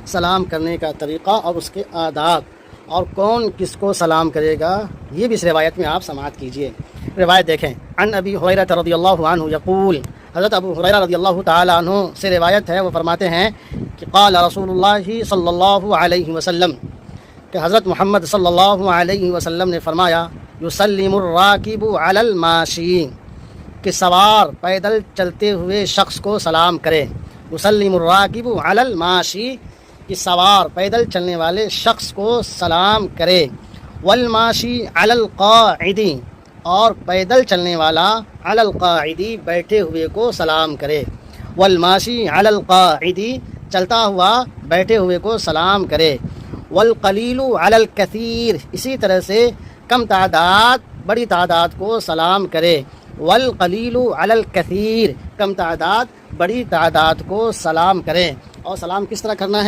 سلام کرنے کا طریقہ اور اس کے آداب، اور کون کس کو سلام کرے گا، یہ بھی اس روایت میں آپ سماعت کیجئے۔ روایت دیکھیں، عن ابی ہریرہ رضی اللہ عنہ یقول، حضرت ابو ہریرہ رضی اللہ تعالی عنہ سے روایت ہے، وہ فرماتے ہیں کہ قال رسول اللہ صلی اللہ علیہ وسلم، کہ حضرت محمد صلی اللہ علیہ وسلم نے فرمایا، یسلم الراکب علی الماشی، کہ سوار پیدل چلتے ہوئے شخص کو سلام کرے۔ یسلم الراکب علی الماشی، کہ سوار پیدل چلنے والے شخص کو سلام کرے۔ والماشی علی القاعد، اور پیدل چلنے والا علی القاعد، بیٹھے ہوئے کو سلام کرے۔ والماشی علی القاعد، چلتا ہوا بیٹھے ہوئے کو سلام کرے۔ والقلیل علی الکثیر، اسی طرح سے کم تعداد بڑی تعداد کو سلام کرے۔ والقلیل علی الکثیر، کم تعداد بڑی تعداد کو سلام کرے۔ اور سلام کس طرح کرنا ہے؟